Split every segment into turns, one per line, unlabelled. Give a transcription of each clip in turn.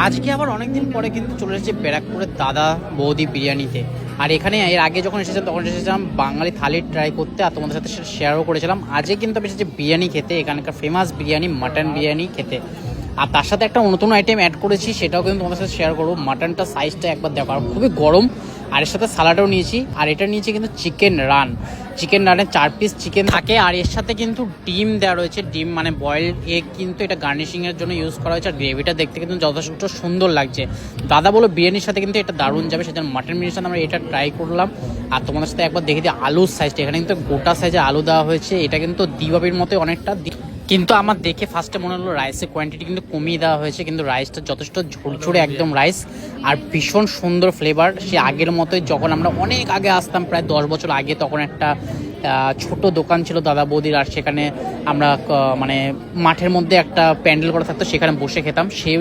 আজকে আবার অনেকদিন পরে কিন্তু চলে এসেছে ব্যারাকপুরের দাদা বৌদি বিরিয়ানিতে। আর এখানে এর আগে যখন এসেছিলাম তখন এসেছিলাম বাঙালি থালি ট্রাই করতে, আর তোমাদের সাথে সেটা শেয়ারও করেছিলাম। আজকে কিন্তু আমি এসেছি বিরিয়ানি খেতে, এখানকার ফেমাস বিরিয়ানি মাটন বিরিয়ানি খেতে। আর তার সাথে একটা নতুন আইটেম অ্যাড করেছি, সেটাও কিন্তু তোমাদের সাথে শেয়ার করবো। মাটনটা সাইজটা একবার দেখো, আর খুবই গরম। আর এর সাথে সালাডও নিয়েছি, আর এটা নিয়েছি কিন্তু চিকেন রানে 4 পিস চিকেন থাকে, আর এর সাথে কিন্তু ডিম দেওয়া রয়েছে। ডিম মানে বয়েলড এগ, কিন্তু এটা গার্নিশিংয়ের জন্য ইউজ করা হয়েছে। আর গ্রেভিটা দেখতে কিন্তু যথেষ্ট সুন্দর লাগছে। দাদা বলো বিরিয়ানির সাথে কিন্তু এটা দারুণ যাবে, সেজন্য মাটন বিরিয়ানির সাথে আমরা এটা ট্রাই করলাম। আর তোমাদের সাথে একবার দেখে দিই আলুর সাইজটা, এখানে কিন্তু গোটা সাইজে আলু দেওয়া হয়েছে। এটা কিন্তু দিবাবির মতোই অনেকটা, কিন্তু আমার দেখে ফার্স্টে মনে হলো রাইসের কোয়ান্টিটি কিন্তু কমিয়ে দেওয়া হয়েছে, কিন্তু রাইসটা যথেষ্ট ঝুরঝুরে একদম রাইস, আর ভীষণ সুন্দর ফ্লেভার। সে আগের মতোই, যখন আমরা অনেক আগে আসতাম প্রায় 10 বছর আগে, তখন একটা ছোট দোকান ছিল দাদা বৌদির, আর সেখানে আমরা মানে মাঠের মধ্যে একটা প্যান্ডেল করা থাকতো, সেখানে বসে খেতাম। সেই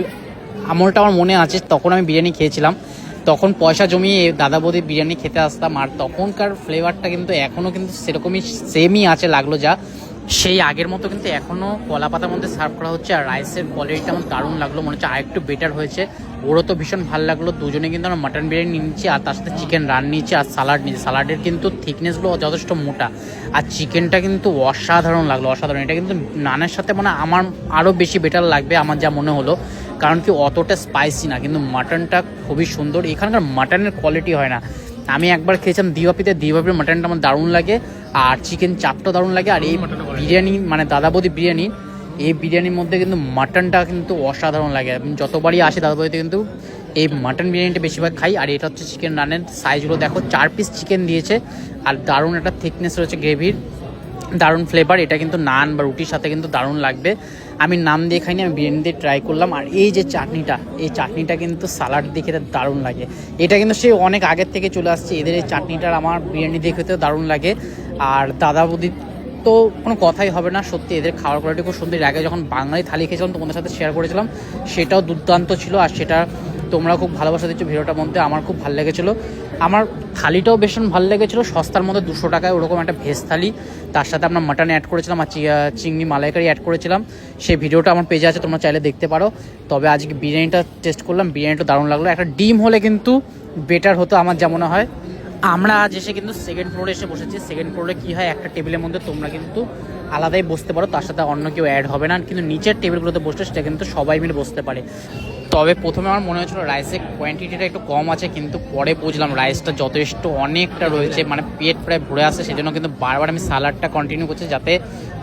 আমলটা আমার মনে আছে, তখন আমি বিরিয়ানি খেয়েছিলাম। তখন পয়সা জমিয়ে দাদা বৌদির বিরিয়ানি খেতে আসতাম, আর তখনকার ফ্লেভারটা কিন্তু এখনও কিন্তু সেরকমই সেমই আছে, লাগলো যা সেই আগের মতো কিন্তু এখনও কলা পাতার মধ্যে সার্ভ করা হচ্ছে। আর রাইসের কোয়ালিটিটা আমার দারুণ লাগলো, মনে হচ্ছে আরেকটু বেটার হয়েছে। ওরও তো ভীষণ ভালো লাগলো। দুজনে কিন্তু আমরা মাটন বিরিয়ানি নিয়েছি, আর তার সাথে চিকেন রান নিয়েছি, আর সালাড নিয়েছি। সালাডের কিন্তু থিকনেসগুলো যথেষ্ট মোটা, আর চিকেনটা কিন্তু অসাধারণ লাগলো, অসাধারণ। এটা কিন্তু নানের সাথে মানে আমার আরও বেশি বেটার লাগবে আমার যা মনে হলো, কারণ কি অতটা স্পাইসি না, কিন্তু মাটনটা খুবই সুন্দর। এখানকার মাটনের কোয়ালিটি হয় না। আমি একবার খেয়েছিলাম দিবাপির মাটনটা আমার দারুণ লাগে, আর চিকেন চাপটাও দারুণ লাগে। আর এই বিরিয়ানি মানে দাদা বৌদি বিরিয়ানি, এই বিরিয়ানির মধ্যে কিন্তু মাটনটা কিন্তু অসাধারণ লাগে। আমি যতবারই আসি দাদা বৌদিতে কিন্তু এই মাটন বিরিয়ানিটা বেশিরভাগ খাই। আর এটা হচ্ছে চিকেন রানের সাইজগুলো দেখো, 4 পিস চিকেন দিয়েছে, আর দারুণ একটা থিকনেস রয়েছে গ্রেভির, দারুণ ফ্লেভার। এটা কিন্তু নান বা রুটির সাথে কিন্তু দারুণ লাগবে। আমি নাম দিয়ে খাইনি, আমি বিরিয়ানি দিয়ে ট্রাই করলাম। আর এই যে চাটনিটা, এই চাটনিটা কিন্তু সালাড দিয়ে খেতে দারুণ লাগে। এটা কিন্তু সে অনেক আগের থেকে চলে আসছে, এদের এই চাটনিটার আমার বিরিয়ানি দিয়ে খেতেও দারুণ লাগে। আর দাদা বৌদি তো কোনো কথাই হবে না, সত্যি এদের খাওয়ার কোয়ালিটি খুব সুন্দর। আগে যখন বাঙালি থালি খেয়েছিলাম তোমাদের সাথে শেয়ার করেছিলাম, সেটাও দুর্দান্ত ছিল, আর সেটা তোমরা খুব ভালোবাসা দিচ্ছ ভিডিওটার মধ্যে, আমার খুব ভালো লেগেছিলো। আমার থালিটাও ভীষণ ভালো লেগেছিলো, সস্তার মধ্যে 200 টাকায় ওরকম একটা ভেজ থালি। তার সাথে আমরা মাটন অ্যাড করেছিলাম, আর চিংড়ি মালাইকারি অ্যাড করেছিলাম। সেই ভিডিওটা আমার পেজে আছে, তোমরা চাইলে দেখতে পারো। তবে আজকে বিরিয়ানিটা টেস্ট করলাম, বিরিয়ানিটা দারুণ লাগলো। একটা ডিম হলে কিন্তু বেটার হতো আমার যা মনে হয়। আমরা আজ এসে কিন্তু সেকেন্ড ফ্লোরে এসে বসেছি। সেকেন্ড ফ্লোরে কী হয়, একটা টেবিলের মধ্যে তোমরা কিন্তু আলাদাই বসতে পারো, তার সাথে অন্য কেউ অ্যাড হবে না। কিন্তু নিচের টেবিলগুলোতে বসলে সেটা কিন্তু সবাই মিলে বসতে পারে। তবে প্রথমে আমার মনে হয়েছিল রাইসের কোয়ান্টিটিটা একটু কম আছে, কিন্তু পরে বুঝলাম রাইসটা যথেষ্ট অনেকটা রয়েছে, মানে পেট প্রায় ভরে আসে। সেজন্য কিন্তু বারবার আমি সালাডটা কন্টিনিউ করছি যাতে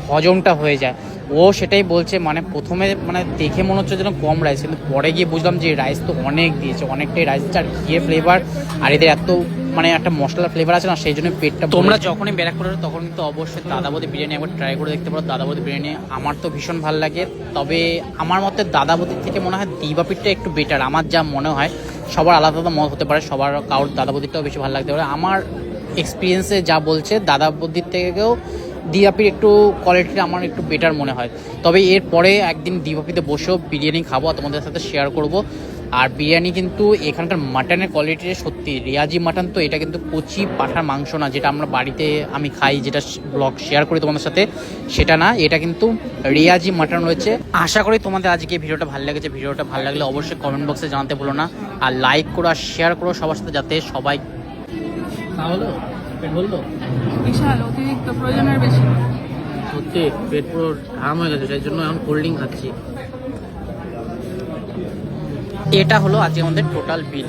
হজমটা হয়ে যায়। ও সেটাই বলছে, মানে প্রথমে মানে দেখে মনে হচ্ছে যেন কম রাইস, কিন্তু পরে গিয়ে বুঝলাম যে রাইস তো অনেক দিয়েছে, অনেকটাই রাইস দিচ্ছে। আর ঘিয়ের ফ্লেভার আর এদের এত মানে একটা মশলার ফ্লেভার আছে না, সেই জন্য পেটটা। তোমরা যখনই ব্যারাকপুরে তখন কিন্তু অবশ্যই দাদা বৌদি বিরিয়ানি একবার ট্রাই করে দেখতে পারো। দাদা বৌদি বিরিয়ানি আমার তো ভীষণ ভালো লাগে। তবে আমার মতে দাদা বৌদির থেকে মনে হয় দিবাপিরটা একটু বেটার, আমার যা মনে হয়। সবার আলাদা আলাদা মত হতে পারে, সবার কারোর দাদা বৌদিরটাও বেশি ভালো লাগতে পারে। আমার এক্সপিরিয়েন্সে যা বলছে, দাদা বৌদির থেকেও দিবাপির একটু কোয়ালিটিটা আমার একটু বেটার মনে হয়। তবে এরপরে একদিন দিবাপিতে বসেও বিরিয়ানি খাবো, আর তোমাদের সাথে শেয়ার করব। আর বিরিয়ানি কিন্তু এখানকার মাটনের কোয়ালিটিটা সত্যি রেয়াজি মাটন, তো এটা কিন্তু কচি পাঁঠার মাংস না, যেটা আমরা বাড়িতে আমি খাই, যেটা ব্লগ শেয়ার করি তোমাদের সাথে, সেটা না। এটা কিন্তু রেয়াজি মাটন রয়েছে। আশা করি তোমাদের আজকে ভিডিওটা ভালো লেগেছে। ভিডিওটা ভালো লাগলে অবশ্যই কমেন্ট বক্সে জানাতে ভুলো না, আর লাইক করো আর শেয়ার করো সবার সাথে, যাতে সবাই। তাহলে পেট বললো
বিশাল অতিরিক্ত প্রয়োজনের বেশি,
সত্যি পেট পুরো ঢাম হয়ে গেছে, সেই জন্য এখন কোল্ড ড্রিঙ্ক খাচ্ছি। এটা হলো আজকে আমাদের টোটাল বিল।